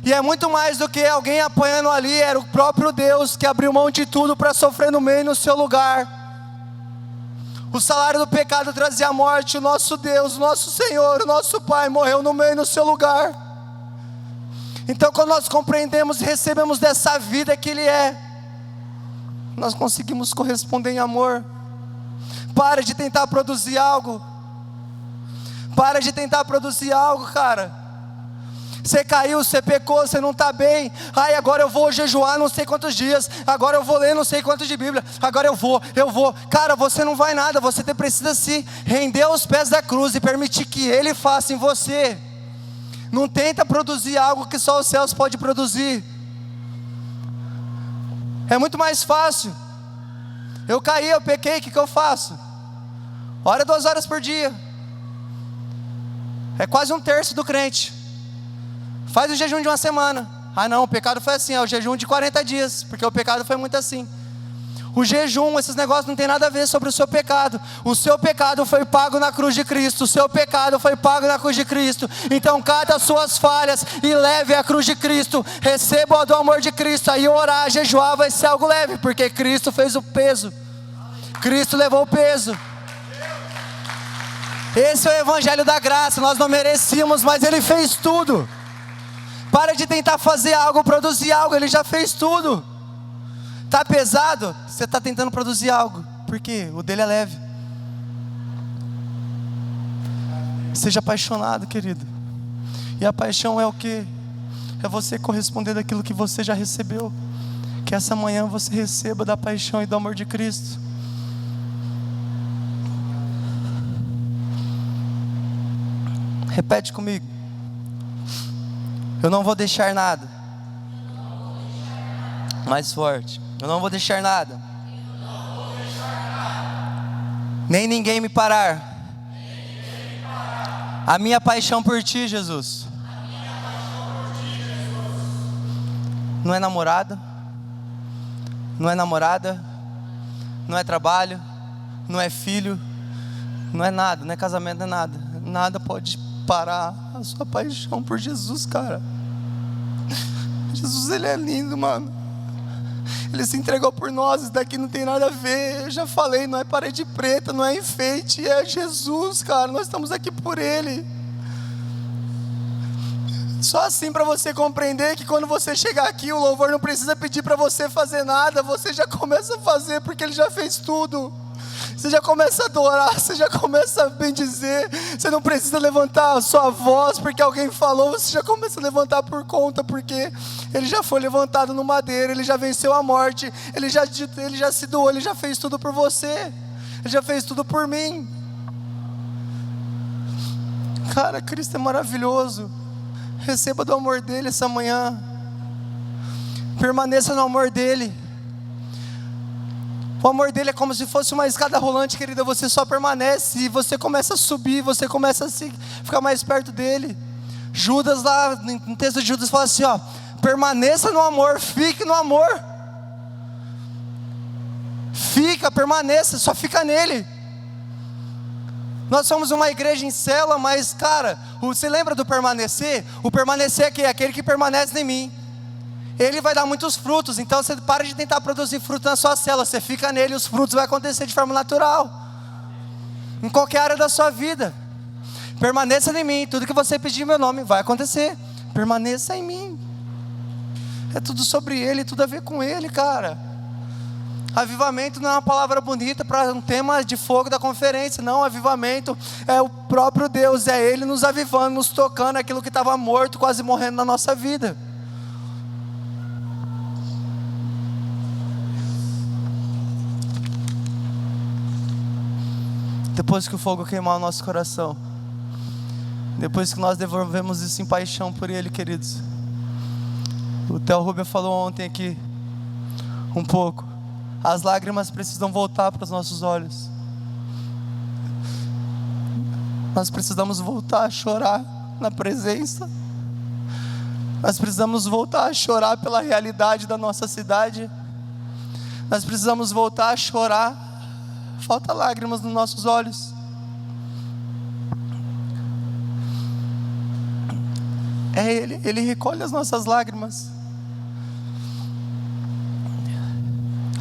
E é muito mais do que alguém apanhando ali, era o próprio Deus que abriu mão de tudo para sofrer no meio, no seu lugar. O salário do pecado trazia a morte, o nosso Deus, o nosso Senhor, o nosso Pai morreu no meio, no seu lugar. Então quando nós compreendemos e recebemos dessa vida que Ele é, nós conseguimos corresponder em amor. Para de tentar produzir algo. Para de tentar produzir algo, cara. Você caiu, você pecou, você não está bem. Ai, agora eu vou jejuar não sei quantos dias. Agora eu vou ler não sei quantos de Bíblia. Agora eu vou. Cara, você não vai nada. Você precisa se render aos pés da cruz e permitir que Ele faça em você. Não tenta produzir algo que só os céus podem produzir. É muito mais fácil. Eu caí, eu pequei, o que eu faço? Ora 2 horas por dia. É quase 1/3 do crente. Faz o jejum de uma semana. Ah não, o pecado foi assim, é o jejum de 40 dias, porque o pecado foi muito assim. O jejum, esses negócios não tem nada a ver sobre o seu pecado. O seu pecado foi pago na cruz de Cristo. O seu pecado foi pago na cruz de Cristo. Então cata as suas falhas e leve a cruz de Cristo. Receba do amor de Cristo. Aí orar, jejuar vai ser algo leve, porque Cristo fez o peso. Cristo levou o peso. Esse é o evangelho da graça. Nós não merecíamos, mas Ele fez tudo. Para de tentar fazer algo, produzir algo. Ele já fez tudo. Está pesado? Você está tentando produzir algo. Por quê? O dele é leve. Seja apaixonado, querido. E a paixão é o quê? É você corresponder daquilo que você já recebeu. Que essa manhã você receba da paixão e do amor de Cristo. Repete comigo. Eu não vou deixar nada. Mais forte. Eu não vou deixar nada. Nem ninguém me parar. A minha paixão por Ti, Jesus. Não é namorada. Não é namorada. Não é trabalho. Não é filho. Não é nada. Não é casamento, não é nada. Nada pode parar a sua paixão por Jesus, cara. Jesus, Ele é lindo, mano. Ele se entregou por nós. Isso daqui não tem nada a ver. Eu já falei, não é parede preta, não é enfeite, é Jesus, cara. Nós estamos aqui por Ele. Só assim para você compreender que quando você chegar aqui, o louvor não precisa pedir para você fazer nada. Você já começa a fazer porque Ele já fez tudo. Você já começa a adorar, você já começa a bendizer. Você não precisa levantar a sua voz porque alguém falou. Você já começa a levantar por conta, porque Ele já foi levantado no madeiro. Ele já venceu a morte. Ele já se doou, Ele já fez tudo por você. Ele já fez tudo por mim. Cara, Cristo é maravilhoso. Receba do amor dEle essa manhã. Permaneça no amor dEle. O amor dEle é como se fosse uma escada rolante, querida. Você só permanece e você começa a subir, você começa a ficar mais perto dEle. Judas lá, no texto de Judas fala assim, ó: permaneça no amor, fique no amor. Permaneça, só fica nele. Nós somos uma igreja em célula, mas cara, você lembra do permanecer? O permanecer é aquele que permanece em mim. Ele vai dar muitos frutos. Então você para de tentar produzir fruto na sua célula. Você fica nele e os frutos vão acontecer de forma natural. Em qualquer área da sua vida. Permaneça em mim. Tudo que você pedir em meu nome vai acontecer. Permaneça em mim. É tudo sobre Ele, tudo a ver com Ele, cara. Avivamento não é uma palavra bonita para um tema de fogo da conferência. Não, avivamento é o próprio Deus, é Ele nos avivando, nos tocando aquilo que estava morto, quase morrendo na nossa vida. Depois que o fogo queimar o nosso coração, depois que nós devolvemos isso em paixão por Ele, queridos. O Theo Rubia falou ontem aqui, um pouco. As lágrimas precisam voltar para os nossos olhos. Nós precisamos voltar a chorar na presença. Nós precisamos voltar a chorar pela realidade da nossa cidade. Nós precisamos voltar a chorar. Falta lágrimas nos nossos olhos. É Ele recolhe as nossas lágrimas.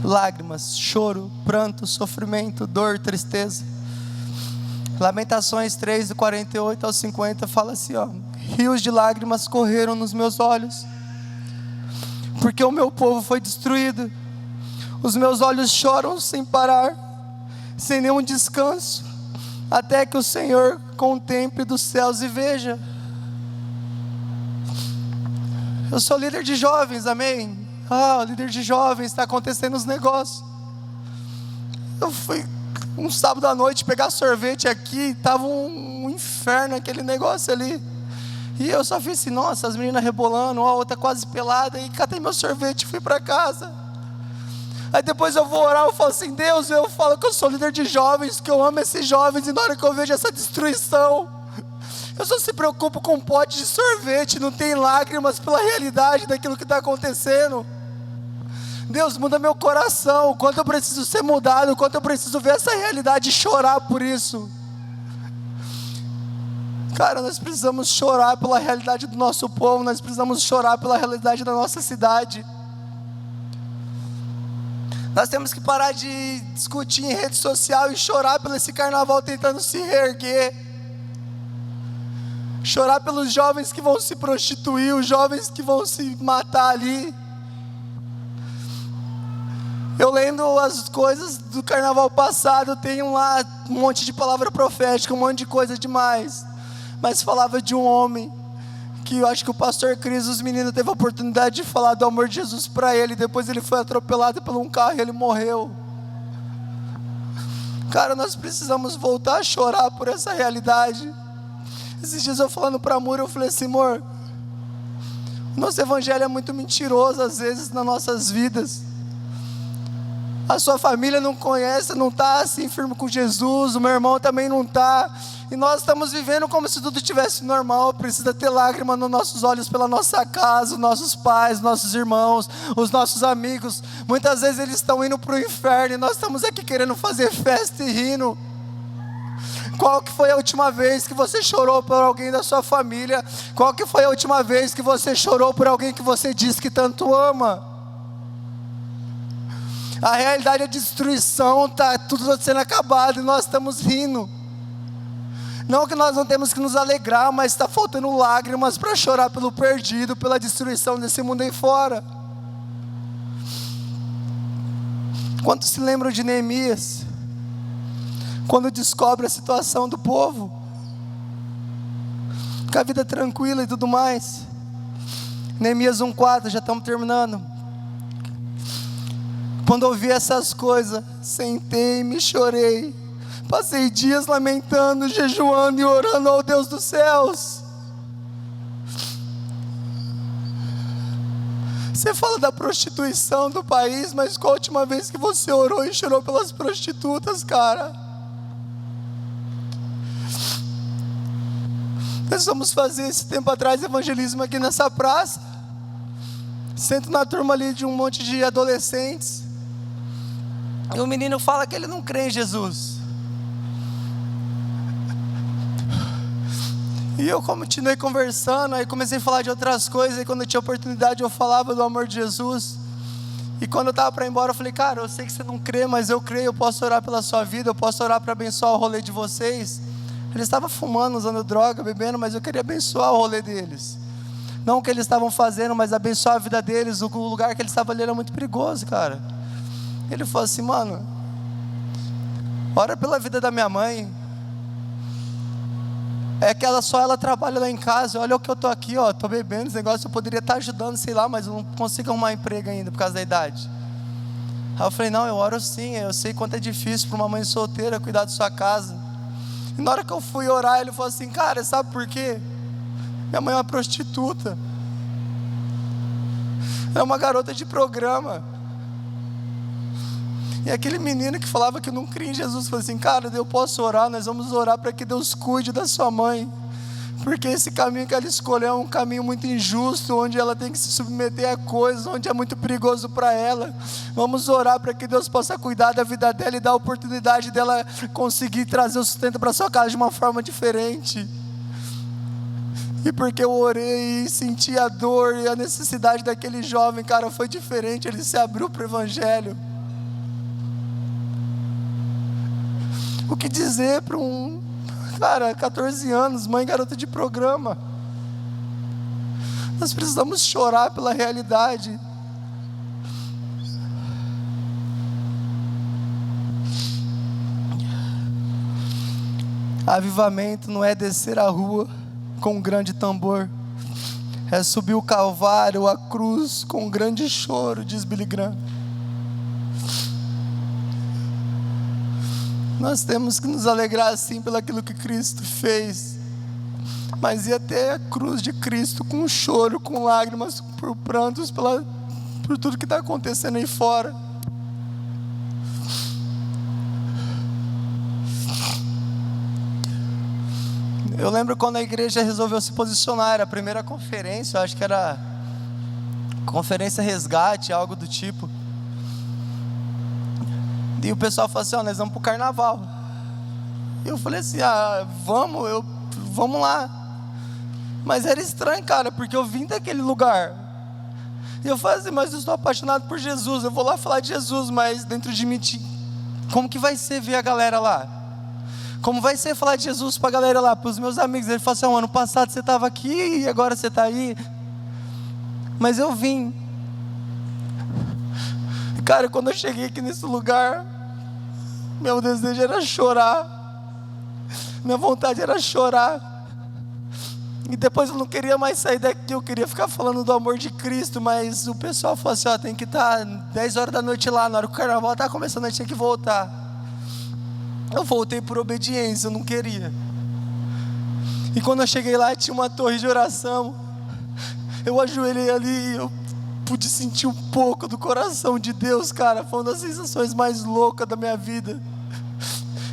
Lágrimas, choro, pranto, sofrimento, dor, tristeza. Lamentações 3, do 48 ao 50, fala assim, ó: rios de lágrimas correram nos meus olhos, porque o meu povo foi destruído. Os meus olhos choram sem parar, sem nenhum descanso, até que o Senhor contemple dos céus e veja. Eu sou líder de jovens, amém? Líder de jovens, está acontecendo os negócios. Eu fui um sábado à noite pegar sorvete aqui, estava um inferno aquele negócio ali. E eu só fiz assim, nossa, as meninas rebolando, a outra quase pelada, e catei meu sorvete e fui para casa. Aí depois eu vou orar, eu falo assim, Deus, eu falo que eu sou líder de jovens, que eu amo esses jovens, e na hora que eu vejo essa destruição, eu só se preocupo com um pote de sorvete, não tem lágrimas pela realidade daquilo que está acontecendo. Deus, muda meu coração, o quanto eu preciso ser mudado, o quanto eu preciso ver essa realidade e chorar por isso. Cara, nós precisamos chorar pela realidade do nosso povo, nós precisamos chorar pela realidade da nossa cidade. Nós temos que parar de discutir em rede social e chorar pelo esse carnaval tentando se reerguer. Chorar pelos jovens que vão se prostituir, os jovens que vão se matar ali. Eu lendo as coisas do carnaval passado, tem lá um monte de palavra profética, um monte de coisa demais. Mas falava de um homem, que eu acho que o pastor Cris, os meninos, teve a oportunidade de falar do amor de Jesus para ele. Depois ele foi atropelado por um carro e ele morreu. Cara, nós precisamos voltar a chorar por essa realidade. Esses dias eu falando para a Mura, eu falei assim, amor, nosso evangelho é muito mentiroso às vezes nas nossas vidas. A sua família não conhece, não está assim firme com Jesus, o meu irmão também não está, e nós estamos vivendo como se tudo estivesse normal. Precisa ter lágrima nos nossos olhos pela nossa casa, os nossos pais, nossos irmãos, os nossos amigos. Muitas vezes eles estão indo para o inferno e nós estamos aqui querendo fazer festa e rindo. Qual que foi a última vez que você chorou por alguém da sua família? Qual que foi a última vez que você chorou por alguém que você diz que tanto ama? A realidade é destruição, está tudo sendo acabado e nós estamos rindo. Não que nós não temos que nos alegrar, mas está faltando lágrimas para chorar pelo perdido, pela destruição desse mundo aí fora. Quantos se lembram de Neemias? Quando descobre a situação do povo, com a vida tranquila e tudo mais. Neemias 1:4, já estamos terminando. Quando ouvi essas coisas, sentei-me e chorei. Passei dias lamentando, jejuando e orando ao Deus dos céus. Você fala da prostituição do país, mas qual a última vez que você orou e chorou pelas prostitutas, cara? Nós vamos fazer esse tempo atrás evangelismo aqui nessa praça. Sento na turma ali de um monte de adolescentes. E o menino fala que ele não crê em Jesus. E eu continuei conversando, aí comecei a falar de outras coisas, e quando eu tinha oportunidade eu falava do amor de Jesus. E quando eu estava para ir embora eu falei, cara, eu sei que você não crê, mas eu creio, eu posso orar pela sua vida, eu posso orar para abençoar o rolê de vocês. Eles estavam fumando, usando droga, bebendo, mas eu queria abençoar o rolê deles. Não o que eles estavam fazendo, mas abençoar a vida deles. O lugar que eles estavam ali era muito perigoso, cara. Ele falou assim: mano, ora pela vida da minha mãe. É que ela trabalha lá em casa. Olha o que eu tô aqui, ó, tô bebendo esse negócio, eu poderia estar ajudando, sei lá, mas eu não consigo arrumar emprego ainda por causa da idade. Aí eu falei: não, eu oro sim, eu sei quanto é difícil para uma mãe solteira cuidar de sua casa. E na hora que eu fui orar, ele falou assim: cara, sabe por quê? Minha mãe é uma prostituta, é uma garota de programa. E aquele menino que falava que não cria em Jesus falou assim: cara, eu posso orar, nós vamos orar para que Deus cuide da sua mãe, porque esse caminho que ela escolheu é um caminho muito injusto, onde ela tem que se submeter a coisas, onde é muito perigoso para ela. Vamos orar para que Deus possa cuidar da vida dela e dar a oportunidade dela conseguir trazer o sustento para sua casa de uma forma diferente. E porque eu orei e senti a dor e a necessidade daquele jovem, cara, foi diferente, ele se abriu para o Evangelho. O que dizer para um cara, 14 anos, mãe garota de programa? Nós precisamos chorar pela realidade. Avivamento não é descer a rua com um grande tambor, é subir o Calvário, a cruz, com um grande choro, diz Billy Graham. Nós temos que nos alegrar sim pelo aquilo que Cristo fez, mas ir até a cruz de Cristo com choro, com lágrimas, por prantos, por tudo que está acontecendo aí fora. Eu lembro quando a igreja resolveu se posicionar, era a primeira conferência, eu acho que era Conferência Resgate, algo do tipo. E o pessoal falou assim: ó, nós vamos pro carnaval. E eu falei assim: vamos lá. Mas era estranho, cara, porque eu vim daquele lugar. E eu falei assim: mas eu estou apaixonado por Jesus, eu vou lá falar de Jesus, mas dentro de mim, como que vai ser ver a galera lá? Como vai ser falar de Jesus pra galera lá, pros meus amigos? Ele falou assim: ano passado você estava aqui e agora você está aí. Mas eu vim. Cara, quando eu cheguei aqui nesse lugar, meu desejo era chorar, minha vontade era chorar, e depois eu não queria mais sair daqui, eu queria ficar falando do amor de Cristo, mas o pessoal falou assim: ó, tem que estar 10 horas da noite lá, na hora que o carnaval está começando, a gente tem que voltar. Eu voltei por obediência, eu não queria. E quando eu cheguei lá, tinha uma torre de oração, eu ajoelhei ali, eu pude sentir um pouco do coração de Deus, cara. Foi uma das sensações mais loucas da minha vida.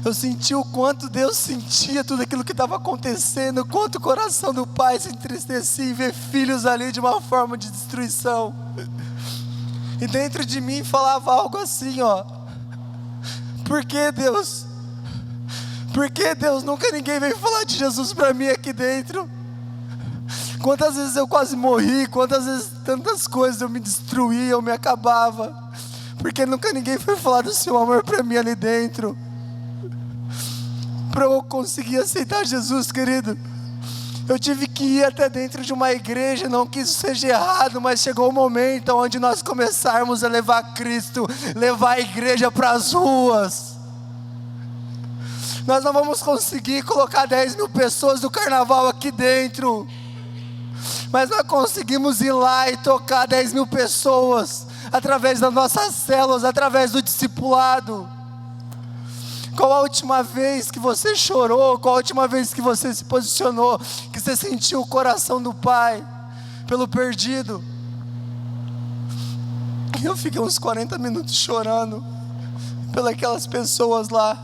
Eu senti o quanto Deus sentia tudo aquilo que estava acontecendo, o quanto o coração do Pai se entristecia em ver filhos ali de uma forma de destruição. E dentro de mim falava algo assim, ó: por que Deus? Por que Deus? Nunca ninguém veio falar de Jesus para mim aqui dentro. Quantas vezes eu quase morri, quantas vezes tantas coisas eu me destruía, eu me acabava, porque nunca ninguém foi falar do seu amor para mim ali dentro. Para eu conseguir aceitar Jesus, querido, eu tive que ir até dentro de uma igreja. Não que isso seja errado, mas chegou o momento onde nós começarmos a levar Cristo, levar a igreja para as ruas. Nós não vamos conseguir colocar 10 mil pessoas do carnaval aqui dentro, mas nós conseguimos ir lá e tocar 10 mil pessoas, através das nossas células, através do discipulado. Qual a última vez que você chorou? Qual a última vez que você se posicionou, que você sentiu o coração do Pai pelo perdido? Eu fiquei uns 40 minutos chorando pelas pessoas lá.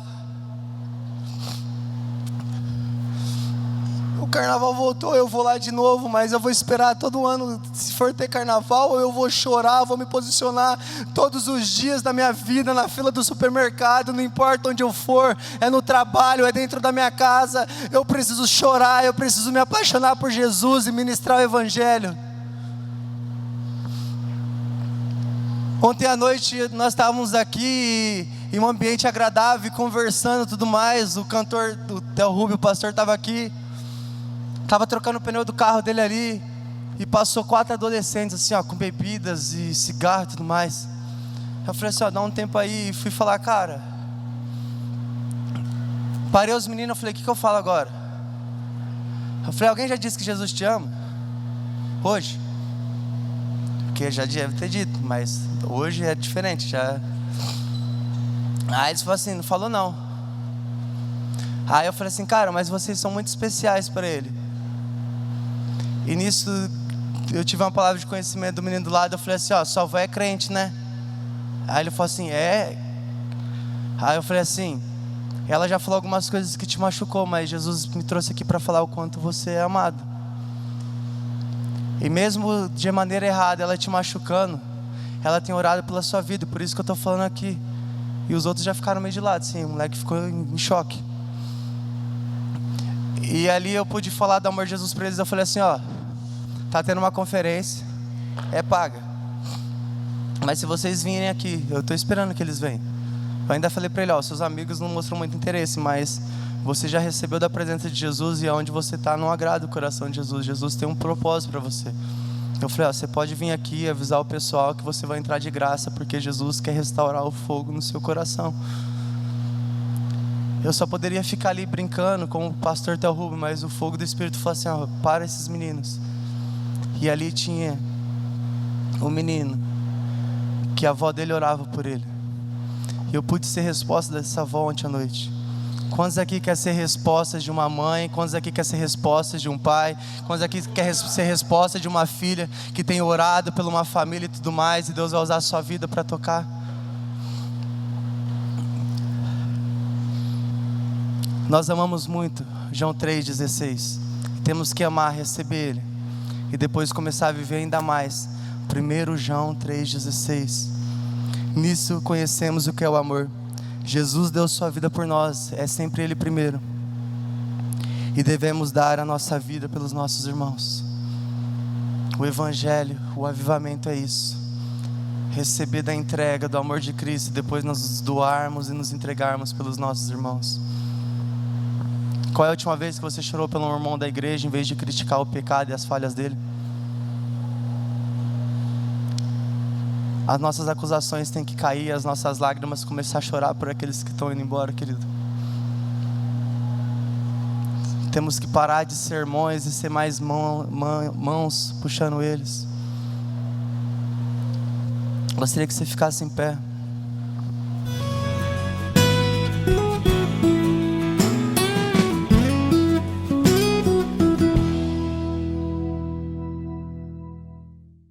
O carnaval voltou, eu vou lá de novo, mas eu vou esperar todo ano. Se for ter carnaval, eu vou chorar, vou me posicionar todos os dias da minha vida, na fila do supermercado, não importa onde eu for, é no trabalho, é dentro da minha casa. Eu preciso chorar, eu preciso me apaixonar por Jesus e ministrar o Evangelho. Ontem à noite nós estávamos aqui em um ambiente agradável, conversando e tudo mais. O cantor, o Theo Rubio, o pastor, estava aqui. Estava trocando o pneu do carro dele ali, e passou 4 adolescentes assim, ó, com bebidas e cigarro e tudo mais. Eu falei assim, ó, dá um tempo aí. E fui falar, cara. Parei os meninos, eu falei, o que eu falo agora? Eu falei, alguém já disse que Jesus te ama? Hoje? Porque já deve ter dito, mas hoje é diferente, já. Aí eles falaram assim, não falou não. Aí eu falei assim, cara, mas vocês são muito especiais para ele. E nisso, eu tive uma palavra de conhecimento do menino do lado, eu falei assim, ó, sua avó é crente, né? Aí ele falou assim, é? Aí eu falei assim, ela já falou algumas coisas que te machucou, mas Jesus me trouxe aqui para falar o quanto você é amado. E mesmo de maneira errada, ela te machucando, ela tem orado pela sua vida, por isso que eu estou falando aqui. E os outros já ficaram meio de lado, assim, o moleque ficou em choque. E ali eu pude falar do amor de Jesus para eles, eu falei assim, ó, tá tendo uma conferência, é paga. Mas se vocês virem aqui, eu estou esperando que eles venham. Eu ainda falei para ele, ó, seus amigos não mostram muito interesse, mas você já recebeu da presença de Jesus e aonde você está não agrada o coração de Jesus. Jesus tem um propósito para você. Eu falei, ó, você pode vir aqui e avisar o pessoal que você vai entrar de graça, porque Jesus quer restaurar o fogo no seu coração. Eu só poderia ficar ali brincando com o pastor Tel Rubio, mas o fogo do Espírito falou assim, ó, para esses meninos. E ali tinha um menino que a avó dele orava por ele. E eu pude ser resposta dessa avó ontem à noite. Quantos aqui quer ser resposta de uma mãe? Quantos aqui quer ser resposta de um pai? Quantos aqui quer ser resposta de uma filha que tem orado por uma família e tudo mais, e Deus vai usar a sua vida para tocar? Nós amamos muito João 3,16. Temos que amar, receber Ele, e depois começar a viver ainda mais. 1 João 3,16. Nisso conhecemos o que é o amor. Jesus deu sua vida por nós, é sempre Ele primeiro. E devemos dar a nossa vida pelos nossos irmãos. O Evangelho, o avivamento é isso. Receber da entrega, do amor de Cristo, e depois nos doarmos e nos entregarmos pelos nossos irmãos. Qual é a última vez que você chorou pelo irmão da igreja, em vez de criticar o pecado e as falhas dele? As nossas acusações têm que cair, as nossas lágrimas começar a chorar por aqueles que estão indo embora, querido. Temos que parar de sermões e ser mais mãos puxando eles. Gostaria que você ficasse em pé.